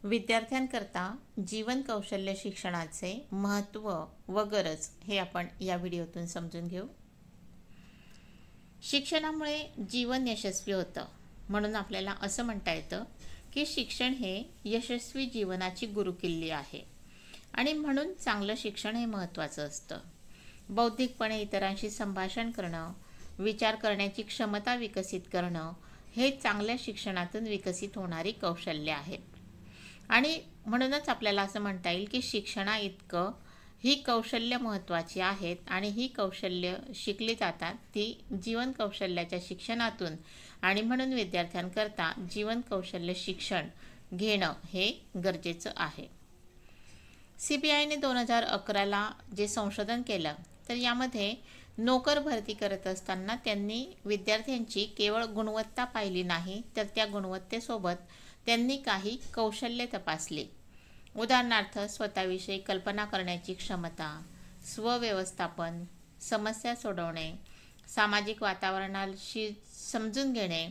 विद्यार्थ्यांकरता जीवन कौशल्य शिक्षणाचे महत्त्व व गरज हे आपण या व्हिडिओतून समजून घेऊ. शिक्षणामुळे जीवन यशस्वी होतं, म्हणून आपल्याला असं म्हणता येतं की शिक्षण हे यशस्वी जीवनाची गुरुकिल्ली आहे आणि म्हणून चांगलं शिक्षण हे महत्त्वाचं असतं. बौद्धिकपणे इतरांशी संभाषण करणं, विचार करण्याची क्षमता विकसित करणं हे चांगल्या शिक्षणातून विकसित होणारी कौशल्य आहेत. आणि म्हणूनच आपल्याला असं म्हणता येईल की शिक्षणाइतकं ही कौशल्य महत्त्वाची आहेत आणि ही कौशल्य शिकली जातात ती जीवन कौशल्याच्या शिक्षणातून. आणि म्हणून विद्यार्थ्यांकरता जीवन कौशल्य शिक्षण घेणं हे गरजेचं आहे. CBIने 2011ला जे संशोधन केलं तर यामध्ये नोकर भरती करत असताना त्यांनी विद्यार्थ्यांची केवळ गुणवत्ता पाहिली नाही, तर त्या गुणवत्तेसोबत त्यांनी काही कौशल्य तपासली. उदाहरणार्थ स्वतःविषयी कल्पना करण्याची क्षमता, स्वव्यवस्थापन, समस्या सोडवणे, सामाजिक वातावरणाशी समजून घेणे,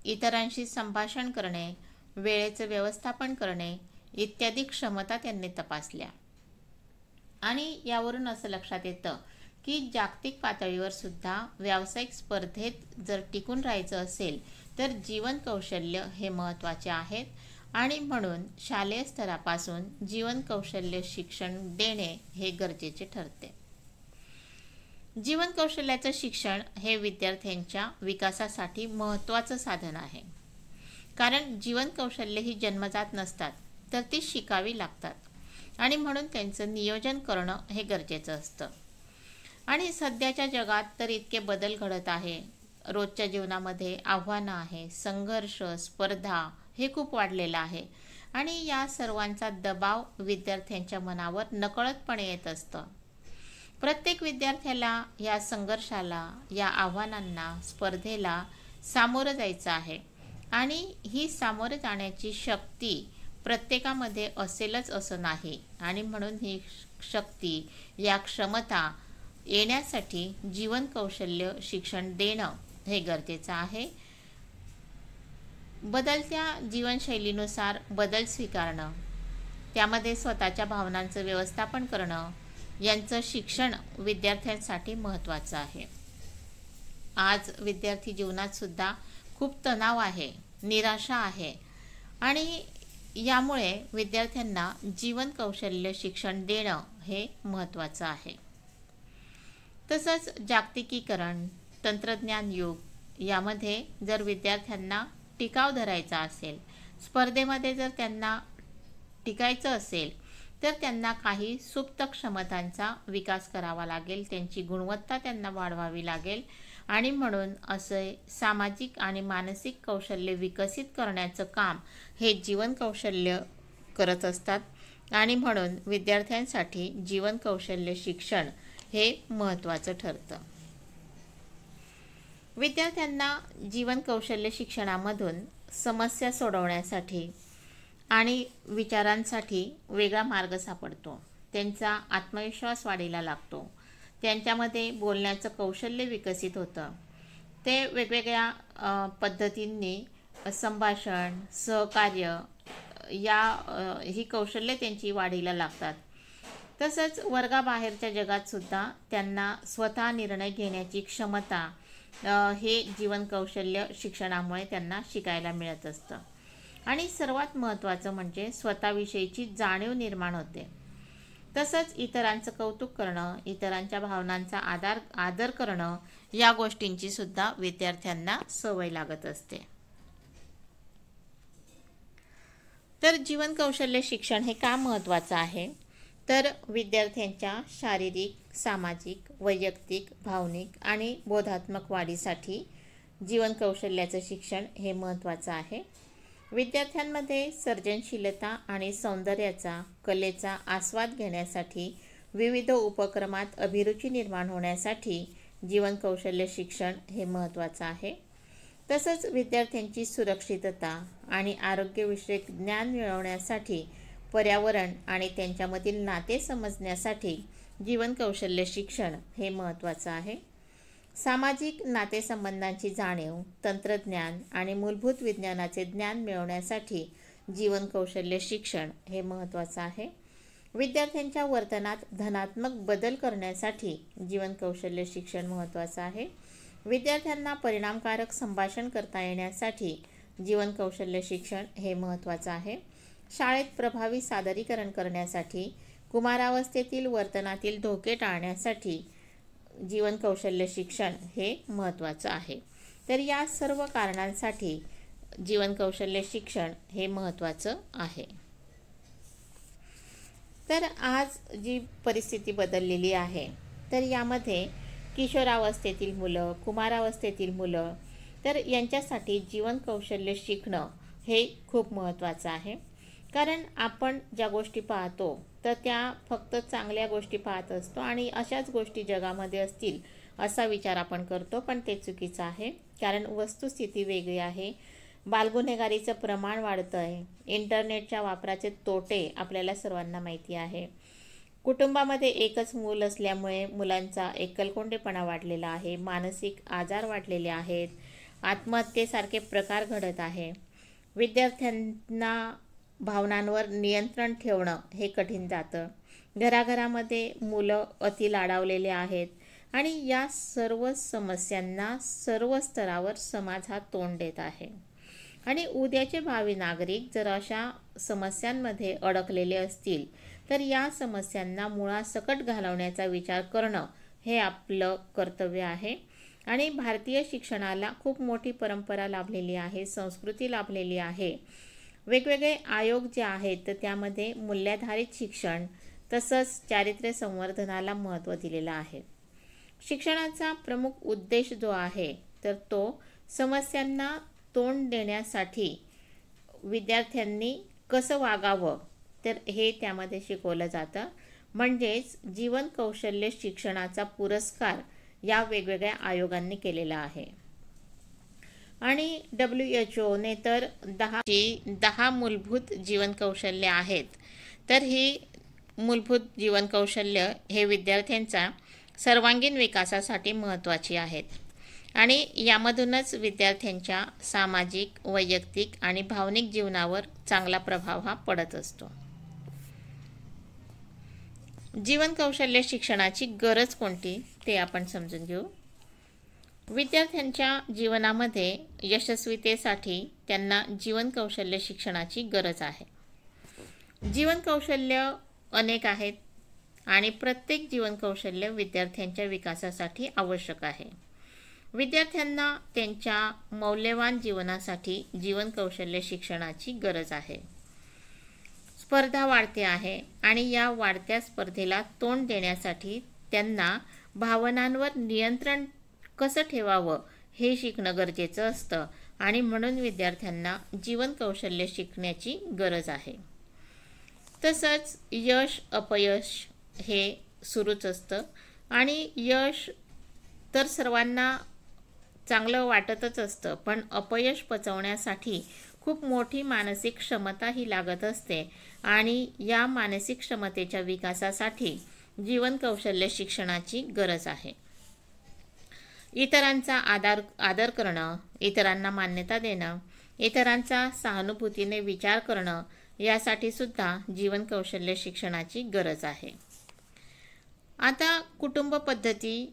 इतरांशी संभाषण करणे, वेळेचं व्यवस्थापन करणे इत्यादी क्षमता त्यांनी तपासल्या. आणि यावरून असं लक्षात येतं की जागतिक पातळीवर सुद्धा व्यावसायिक स्पर्धेत जर टिकून राहायचं असेल तर जीवन कौशल्य हे महत्त्वाचे आहेत. आणि म्हणून शालेय स्तरापासून जीवन कौशल्य शिक्षण देणे हे गरजेचे ठरते. जीवन कौशल्याचं शिक्षण हे विद्यार्थ्यांच्या विकासासाठी महत्त्वाचं साधन आहे, कारण जीवन कौशल्य ही जन्मजात नसतात, तर ती शिकावी लागतात. आणि म्हणून त्यांचं नियोजन करणं हे गरजेचं असतं. आणि सध्याच्या जगात तर इतके बदल घडत आहे, रोजच्या जीवनामध्ये आव्हानं आहे, संघर्ष, स्पर्धा हे खूप वाढलेलं आहे. आणि या सर्वांचा दबाव विद्यार्थ्यांच्या मनावर नकळतपणे येत असतं. प्रत्येक विद्यार्थ्याला या संघर्षाला, या आव्हानांना, स्पर्धेला सामोरं जायचं आहे. आणि ही सामोरे जाण्याची शक्ती प्रत्येकामध्ये असेलच असं नाही. आणि म्हणून ही शक्ती, या क्षमता येण्यासाठी जीवन कौशल्य शिक्षण देणं हे गरजेचं आहे. बदलत्या जीवनशैलीनुसार बदल स्वीकारणं, त्यामध्ये स्वतःच्या भावनांचं व्यवस्थापन करणं यांचं शिक्षण विद्यार्थ्यांसाठी महत्त्वाचं आहे. आज विद्यार्थी जीवनात सुद्धा खूप तणाव आहे, निराशा आहे. आणि यामुळे विद्यार्थ्यांना जीवन कौशल्य शिक्षण देणं हे महत्त्वाचं आहे. तसंच जागतिकीकरण, तंत्रज्ञान युग यामध्ये जर विद्यार्थ्यांना टिकाव धरायचा असेल, स्पर्धेमध्ये जर त्यांना टिकायचं असेल, तर त्यांना काही सुप्त क्षमतांचा विकास करावा लागेल, त्यांची गुणवत्ता त्यांना वाढवावी लागेल. आणि म्हणून असे सामाजिक आणि मानसिक कौशल्य विकसित करण्याचं काम हे जीवन कौशल्य करत असतात. आणि म्हणून विद्यार्थ्यांसाठी जीवन कौशल्य शिक्षण हे महत्त्वाचं ठरतं. विद्यार्थ्यांना जीवन कौशल्य शिक्षणामधून समस्या सोडवण्यासाठी आणि विचारांसाठी वेगळा मार्ग सापडतो. त्यांचा आत्मविश्वास वाढीला लागतो. त्यांच्यामध्ये बोलण्याचं कौशल्य विकसित होतं. ते वेगवेगळ्या पद्धतींनी संभाषण, सहकार्य ही कौशल्य त्यांची वाढीला लागतात. तसंच वर्गाबाहेरच्या जगात सुद्धा त्यांना स्वतः निर्णय घेण्याची क्षमता हे जीवन कौशल्य शिक्षणामुळे त्यांना शिकायला मिळत असतं. आणि सर्वात महत्त्वाचं म्हणजे स्वतःविषयीची जाणीव निर्माण होते. तसंच इतरांचं कौतुक करणं, इतरांच्या भावनांचा आदर करणं या गोष्टींची सुद्धा विद्यार्थ्यांना सवय लागत असते. तर जीवन कौशल्य शिक्षण हे का महत्त्वाचं आहे, तर विद्यार्थ्यांच्या शारीरिक, सामाजिक, वैयक्तिक, भावनिक आणि बोधात्मक वाढीसाठी जीवन कौशल्याचं शिक्षण हे महत्त्वाचं आहे. विद्यार्थ्यांमध्ये सर्जनशीलता आणि सौंदर्याचा, कलेचा आस्वाद घेण्यासाठी, विविध उपक्रमात अभिरुची निर्माण होण्यासाठी जीवन कौशल्य शिक्षण हे महत्त्वाचं आहे. तसंच विद्यार्थ्यांची सुरक्षितता आणि आरोग्यविषयक ज्ञान मिळवण्यासाठी, पर्यावरण आणि त्यांच्यामधील नाते समजण्यासाठी जीवन कौशल्य शिक्षण हे महत्त्वाचं आहे. सामाजिक नातेसंबंधांची जाणीव, तंत्रज्ञान आणि मूलभूत विज्ञानाचे ज्ञान मिळवण्यासाठी जीवन कौशल्य शिक्षण हे महत्त्वाचं आहे. विद्यार्थ्यांच्या वर्तनात धनात्मक बदल करण्यासाठी जीवन कौशल्य शिक्षण महत्त्वाचं आहे. विद्यार्थ्यांना परिणामकारक संभाषण करता येण्यासाठी जीवन कौशल्य शिक्षण हे महत्त्वाचं आहे. शाळेत प्रभावी सादरीकरण करण्यासाठी, कुमारावस्थेतील वर्तनातील धोके टाळण्यासाठी जीवन कौशल्य शिक्षण हे महत्त्वाचं आहे. तर या सर्व कारणांसाठी जीवन कौशल्य शिक्षण हे महत्त्वाचं आहे. तर आज जी परिस्थिती बदललेली आहे, तर यामध्ये किशोरावस्थेतील मुलं, कुमारावस्थेतील मुलं, तर यांच्यासाठी जीवन कौशल्य शिकणं हे खूप महत्त्वाचं आहे. कारण आपण ज्या गोष्टी पाहतो तर त्या फक्त चांगल्या गोष्टी पाहत असतो आणि अशाच गोष्टी जगामध्ये असतील असा विचार आपण करतो, पण ते चुकीचं आहे. कारण वस्तुस्थिती वेगळी आहे. बालगुन्हेगारीचं प्रमाण वाढतं आहे. इंटरनेटच्या वापराचे तोटे आपल्याला सर्वांना माहिती आहे. कुटुंबामध्ये एकच मूल असल्यामुळे मुलांचा एकलकोंडेपणा वाढलेला आहे. मानसिक आजार वाढलेले आहेत. आत्महत्येसारखे प्रकार घडत आहे. विद्यार्थ्यांना भावनांवर नियंत्रण ठेवणं हे कठीण जातं. घराघरामध्ये मुलं अति लाडावलेले आहेत आणि या सर्व समस्यांना सर्व स्तरावर समाज हा तोंड देत आहे. आणि उद्याचे भावी नागरिक जर अशा समस्यांमध्ये अडकलेले असतील तर या समस्यांना मुळासकट घालवण्याचा विचार करणं हे आपलं कर्तव्य आहे. आणि भारतीय शिक्षणाला खूप मोठी परंपरा लाभलेली आहे, संस्कृती लाभलेली आहे. वेगवेगळे आयोग जे आहेत तर त्यामध्ये मूल्याधारित शिक्षण तसंच चारित्र्य संवर्धनाला महत्त्व दिलेलं आहे. शिक्षणाचा प्रमुख उद्देश जो आहे तर तो समस्यांना तोंड देण्यासाठी विद्यार्थ्यांनी कसं वागावं तर हे त्यामध्ये शिकवलं जातं. म्हणजेच जीवन कौशल्य शिक्षणाचा पुरस्कार या वेगवेगळ्या आयोगांनी केलेला आहे. आणि WHO तर 10 मूलभूत जीवन कौशल्य आहेत. तर ही मूलभूत जीवन कौशल्य हे विद्यार्थ्यांचा सर्वांगीण विकासासाठी महत्त्वाची आहेत. आणि यामधूनच विद्यार्थ्यांच्या सामाजिक, वैयक्तिक आणि भावनिक जीवनावर चांगला प्रभाव हा पडत असतो. जीवन कौशल्य शिक्षणाची गरज कोणती ते आपण समजून घेऊ. विद्यार्थ्यांच्या जीवनामध्ये यशस्वीतेसाठी त्यांना जीवन कौशल्य शिक्षणाची गरज आहे. जीवन कौशल्य अनेक आहेत आणि प्रत्येक जीवन कौशल्य विद्यार्थ्यांच्या विकासासाठी आवश्यक आहे. विद्यार्थ्यांना त्यांच्या मौल्यवान जीवनासाठी जीवन कौशल्य शिक्षणाची गरज आहे. स्पर्धा वाढते आहे आणि या वाढत्या स्पर्धेला तोंड देण्यासाठी त्यांना भावनांवर नियंत्रण कसं ठेवावं हे शिकणं गरजेचं असतं. आणि म्हणून विद्यार्थ्यांना जीवन कौशल्य शिकण्याची गरज आहे. तसंच यश अपयश हे सुरूच असतं आणि यश तर सर्वांना चांगलं वाटतच असतं, पण अपयश पचवण्यासाठी खूप मोठी मानसिक क्षमता ही लागत असते. आणि या मानसिक क्षमतेच्या विकासासाठी जीवन कौशल्य शिक्षणाची गरज आहे. इतरांचा आदर करणं, इतरांना मान्यता देणं, इतरांचा सहानुभूतीने विचार करणं यासाठी सुद्धा जीवन कौशल्य शिक्षणाची गरज आहे. आता कुटुंब पद्धती,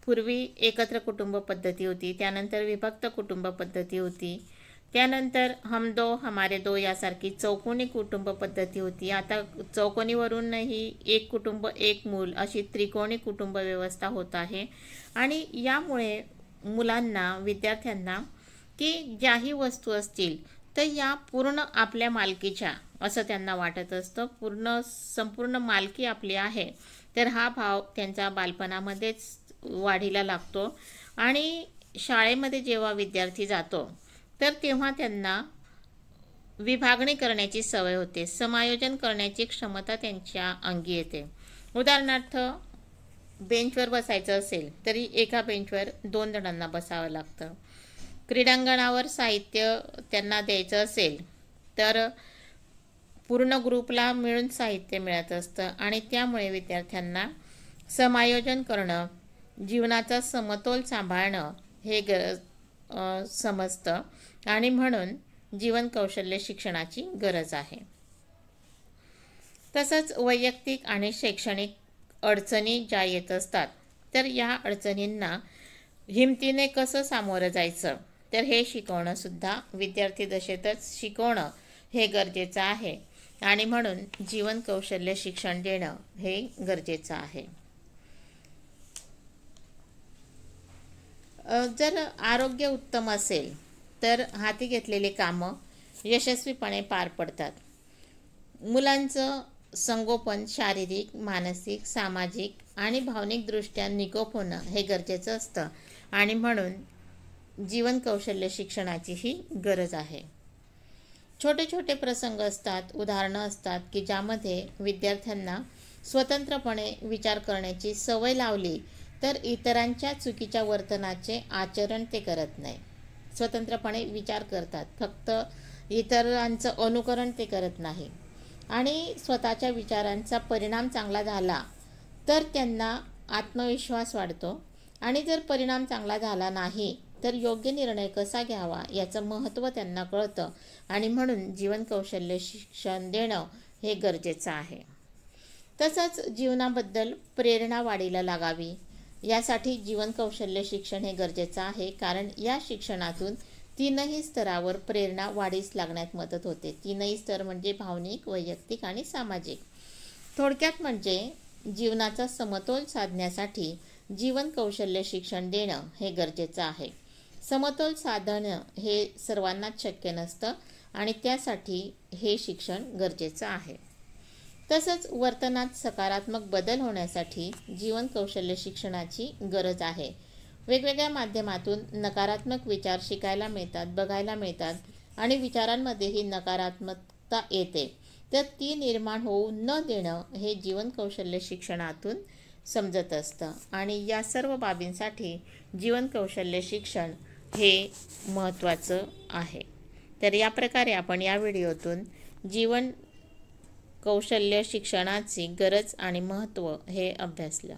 पूर्वी एकत्र कुटुंब पद्धती होती, त्यानंतर विभक्त कुटुंब पद्धती होती, त्यानंतर हम दो हमारे दो यासारखी चौकोनी कुटुंब पद्धती होती. आता चौकोनीवरूनही एक कुटुंब एक मूल अशी त्रिकोणी कुटुंब व्यवस्था होत आहे. आणि यामुळे मुलांना, विद्यार्थ्यांना की ज्याही वस्तू असतील तर या पूर्ण आपल्या मालकीच्या असं त्यांना वाटत असतं. संपूर्ण मालकी आपली आहे, तर हा भाव त्यांचा बालपणामध्येच वाढीला लागतो. आणि शाळेमध्ये जेव्हा विद्यार्थी जातो तर तेव्हा त्यांना विभागणी करण्याची सवय होते, समायोजन करण्याची क्षमता त्यांच्या अंगी येते. उदाहरणार्थ, बेंचवर बसायचं असेल तरी एका बेंचवर 2 जणांना बसावं लागतं. क्रीडांगणावर साहित्य त्यांना द्यायचं असेल तर पूर्ण ग्रुपला मिळून साहित्य मिळत असतं. आणि त्यामुळे विद्यार्थ्यांना समायोजन करणं, जीवनाचा समतोल सांभाळणं हे समजतं. आणि म्हणून जीवन कौशल्य शिक्षणाची गरज आहे. तसंच वैयक्तिक आणि शैक्षणिक अडचणी ज्या येत असतात, तर या अडचणींना हिमतीने कसं सामोरं जायचं, तर हे शिकवणं सुद्धा विद्यार्थी दशेतच शिकवणं हे गरजेचं आहे. आणि म्हणून जीवन कौशल्य शिक्षण देणं हे गरजेचं आहे. जर आरोग्य उत्तम असेल तर हाती घेतलेली कामं यशस्वीपणे पार पडतात. मुलांचं संगोपन शारीरिक, मानसिक, सामाजिक आणि भावनिकदृष्ट्या निकोप होणं हे गरजेचं असतं. आणि म्हणून जीवन कौशल्य शिक्षणाची ही गरज आहे. छोटे छोटे प्रसंग असतात, उदाहरणं असतात की ज्यामध्ये विद्यार्थ्यांना स्वतंत्रपणे विचार करण्याची सवय लावली तर इतरांच्या चुकीच्या वर्तनाचे आचरण ते करत नाही. स्वतंत्रपणे विचार करतात, फक्त इतरांचं अनुकरण ते करत नाही. आणि स्वतःच्या विचारांचा परिणाम चांगला झाला तर त्यांना आत्मविश्वास वाढतो. आणि जर परिणाम चांगला झाला नाही तर योग्य निर्णय कसा घ्यावा याचं महत्त्व त्यांना कळतं. आणि म्हणून जीवन कौशल्य शिक्षण देणं हे गरजेचं आहे. तसंच जीवनाबद्दल प्रेरणा वाढीला लागावी यासाठी जीवन कौशल्य शिक्षण हे गरजेचं आहे. कारण या शिक्षणातून तीनही स्तरावर प्रेरणा वाढीस लागण्यात मदत होते. तीनही स्तर म्हणजे भावनिक, वैयक्तिक आणि सामाजिक. थोडक्यात म्हणजे जीवनाचा समतोल साधण्यासाठी जीवन कौशल्य शिक्षण देणं हे गरजेचं आहे. समतोल साधणं हे सर्वांनाच शक्य नसतं आणि त्यासाठी हे शिक्षण गरजेचं आहे. तसंच वर्तनात सकारात्मक बदल होण्यासाठी जीवन कौशल्य शिक्षणाची गरज आहे. वेगवेगळ्या माध्यमातून नकारात्मक विचार शिकायला मिळतात, बघायला मिळतात आणि विचारांमध्येही नकारात्मकता येते. तर ती निर्माण होऊ न देणं हे जीवन कौशल्य शिक्षणातून समजत असतं. आणि या सर्व बाबींसाठी जीवन कौशल्य शिक्षण हे महत्त्वाचं आहे. तर या प्रकारे आपण या व्हिडिओतून जीवन कौशल्य शिक्षणाची गरज आणि महत्त्व हे अभ्यासलं.